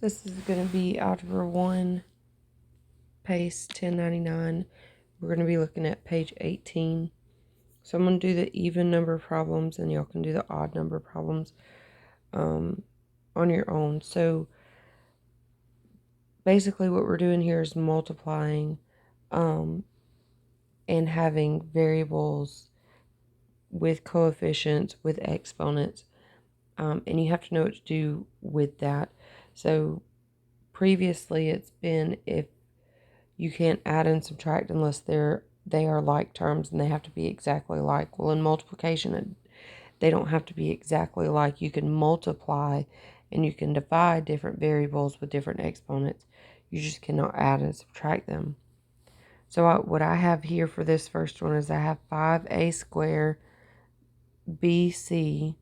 This is going to be Algebra 1, PACE 1099. We're going to be looking at page 18. So I'm going to do the even number problems, and y'all can do the odd number problems on your own. So basically what we're doing here is multiplying and having variables with coefficients, with exponents, and you have to know what to do with that. So previously it's been if you can't add and subtract unless they are like terms and they have to be exactly like. Well, in multiplication, they don't have to be exactly like. You can multiply and you can divide different variables with different exponents. You just cannot add and subtract them. So what I have here for this first one is I have 5a squared bc,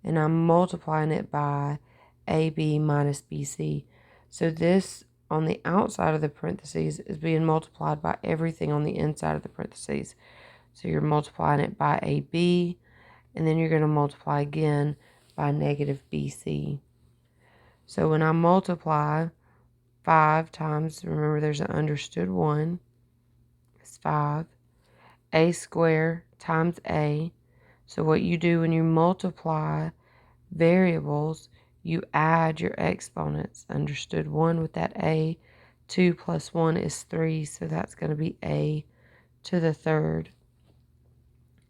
and I'm multiplying it by ab minus bc. So this on the outside of the parentheses is being multiplied by everything on the inside of the parentheses. So you're multiplying it by AB, and then you're going to multiply again by negative BC. So when I multiply 5 times, remember there's an understood 1, it's 5. A squared times A. So what you do when you multiply variables, you add your exponents. Understood 1 with that A. 2 plus 1 is 3, so that's going to be A to the third.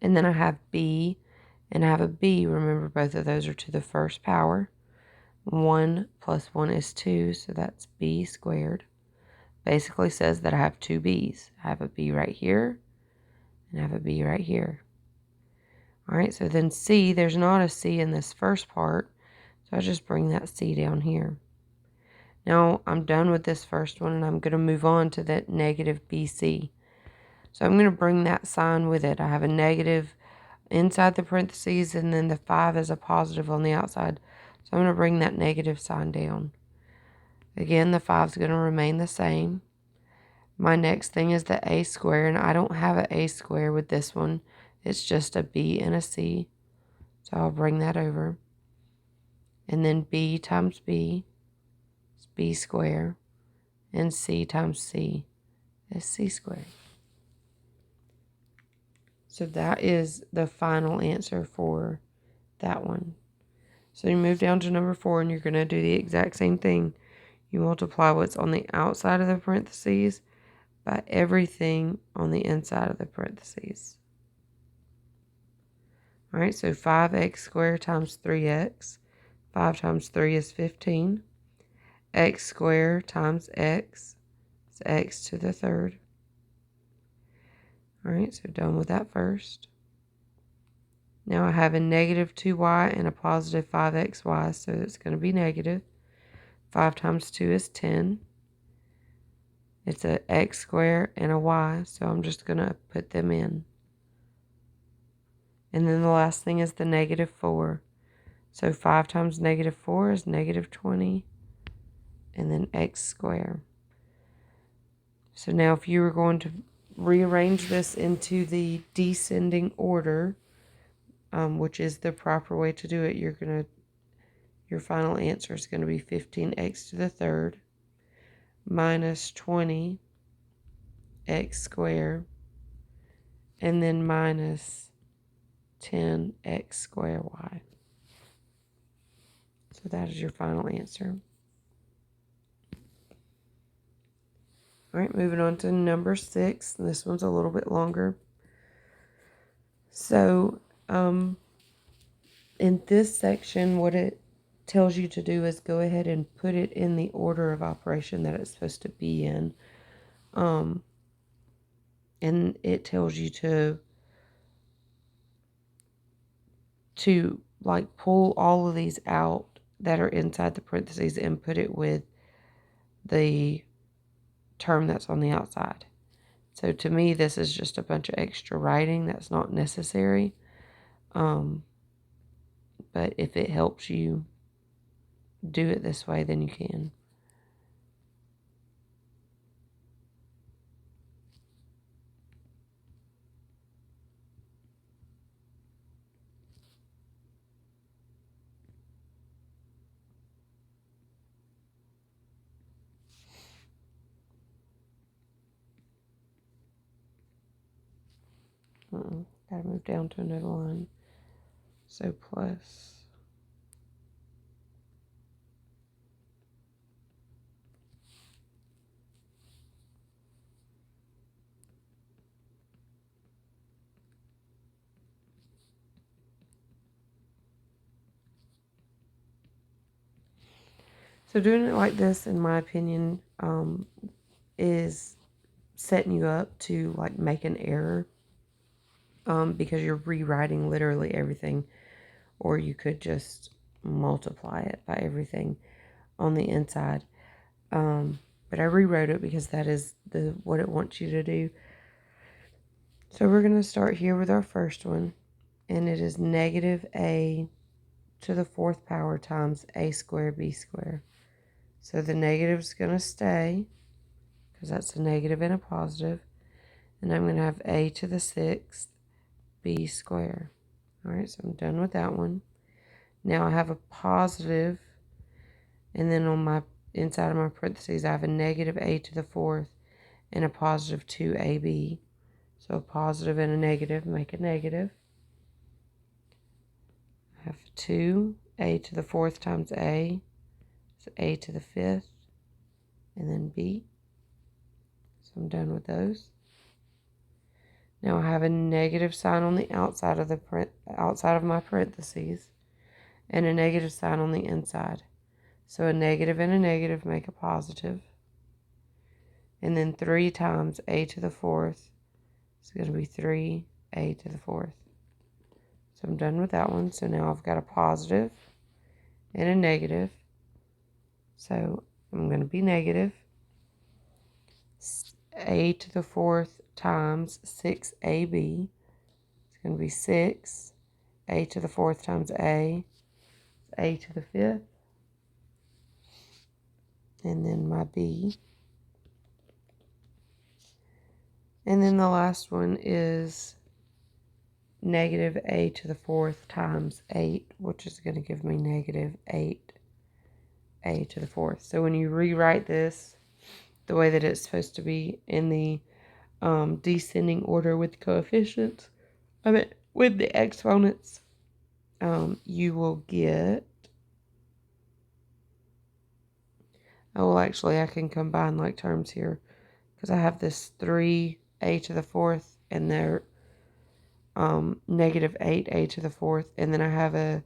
And then I have B and I have a B. Remember, both of those are to the first power. 1 plus 1 is 2, so that's B squared. Basically says that I have two B's. I have a B right here and I have a B right here. All right, so then C, there's not a C in this first part, so I just bring that C down here. Now I'm done with this first one, and I'm going to move on to that negative BC. So I'm going to bring that sign with it. I have a negative inside the parentheses, and then the 5 is a positive on the outside. So I'm going to bring that negative sign down. Again, the 5 is going to remain the same. My next thing is the a squared, and I don't have an a squared with this one. It's just a b and a c. So I'll bring that over. And then b times b is b squared, and c times c is c squared. So that is the final answer for that one. So you move down to number 4, and you're going to do the exact same thing. You multiply what's on the outside of the parentheses by everything on the inside of the parentheses. All right, so 5x squared times 3x. 5 times 3 is 15. X squared times x is x to the third. All right, so done with that first. Now I have a negative 2y and a positive 5xy, so it's going to be negative. 5 times 2 is 10. It's a x squared and a y, so I'm just going to put them in. And then the last thing is the negative 4. So 5 times negative 4 is negative 20, and then x squared. So now if you were going to rearrange this into the descending order, which is the proper way to do it, your final answer is going to be 15x to the third minus 20x squared, and then minus 10x squared y. So that is your final answer. All right, moving on to number 6. This one's a little bit longer. So in this section, what it tells you to do is go ahead and put it in the order of operation that it's supposed to be in. And it tells you to like pull all of these out that are inside the parentheses and put it with the term that's on the outside. So to me, this is just a bunch of extra writing that's not necessary. But if it helps you do it this way, then you can. Gotta move down to another line. So plus. So doing it like this, in my opinion, is setting you up to like make an error, because you're rewriting literally everything, or you could just multiply it by everything on the inside. But I rewrote it because that is what it wants you to do. So we're going to start here with our first one, and it is negative a to the fourth power times a squared b squared. So the negative is going to stay, because that's a negative and a positive. And I'm going to have a to the sixth b squared. All right, so I'm done with that one. Now I have a positive, and then on my inside of my parentheses, I have a negative a to the fourth and a positive 2ab. So a positive and a negative make a negative. I have 2a to the fourth times a, so a to the fifth, and then b. So I'm done with those. Now I have a negative sign on the outside of my parentheses, and a negative sign on the inside. So a negative and a negative make a positive. And then 3 times a to the fourth is going to be 3a to the fourth. So I'm done with that one. So now I've got a positive and a negative. So I'm going to be negative. A to the fourth times 6ab. It's going to be 6. A to the fourth times a to the fifth. And then my b. And then the last one is negative a to the fourth times 8, which is going to give me negative 8a to the fourth. So when you rewrite this the way that it's supposed to be in the descending order with the coefficients, with the exponents, you will get, actually I can combine like terms here, because I have this 3a to the fourth and they're negative 8a to the fourth, and then I have a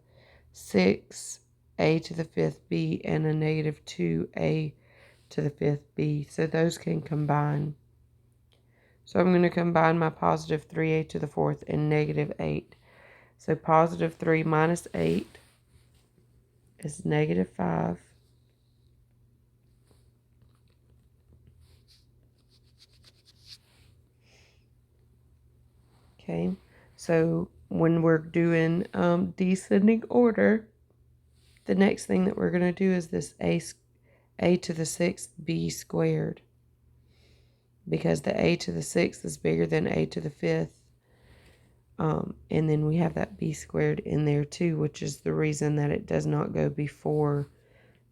6a to the fifth b and a negative 2a to the fifth b. So those can combine. So I'm going to combine my positive 3a to the fourth and negative 8. So positive 3 minus 8 is negative 5. Okay, so when we're doing descending order, the next thing that we're going to do is this a to the sixth b squared, because the a to the sixth is bigger than a to the fifth. And then we have that b squared in there too, which is the reason that it does not go before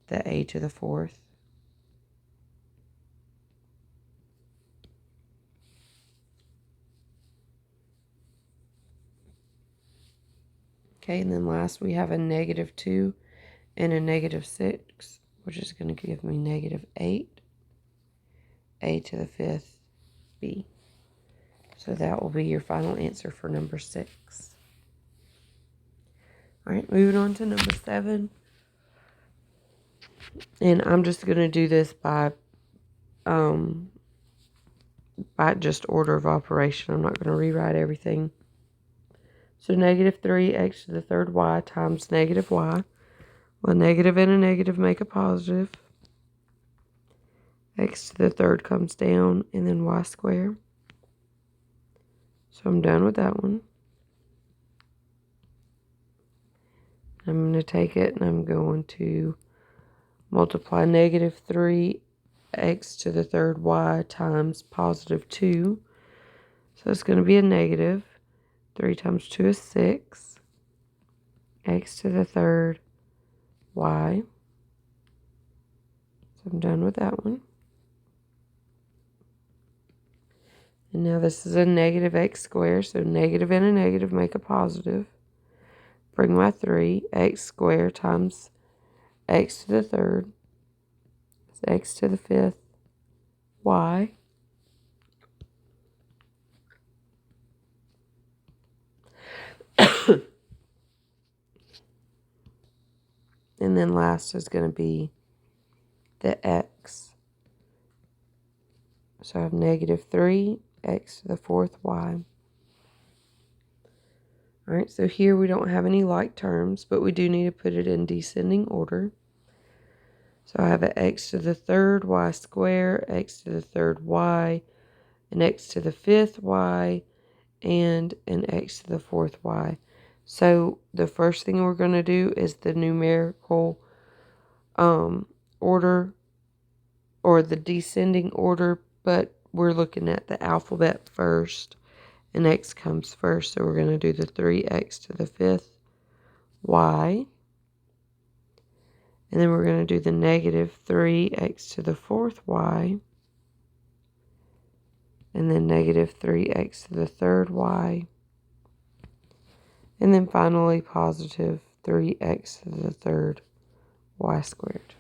the a to the fourth. Okay, and then last we have a negative 2 and a negative 6, which is going to give me negative 8, a to the fifth, b. So that will be your final answer for number 6. All right, moving on to number 7. And I'm just going to do this by just order of operation. I'm not going to rewrite everything. So negative 3x to the third y times negative y. Well, a negative and a negative make a positive. X to the third comes down, and then y squared. So I'm done with that one. I'm going to take it and I'm going to multiply negative 3x to the third y times positive 2. So it's going to be a negative. 3 times 2 is 6. X to the third y. So I'm done with that one. And now this is a negative x squared, so negative and a negative make a positive. Bring my 3, x squared times x to the third is x to the fifth, y. And then last is going to be the x. So I have negative 3, x to the fourth, y. All right, so here we don't have any like terms, but we do need to put it in descending order. So I have an x to the third, y squared, x to the third, y, an x to the fifth, y, and an x to the fourth, y. So the first thing we're going to do is the numerical order, or the descending order, but we're looking at the alphabet first, and x comes first. So we're going to do the 3x to the fifth, y. And then we're going to do the negative 3x to the fourth, y. And then negative 3x to the third, y. And then finally positive 3x to the third, y squared.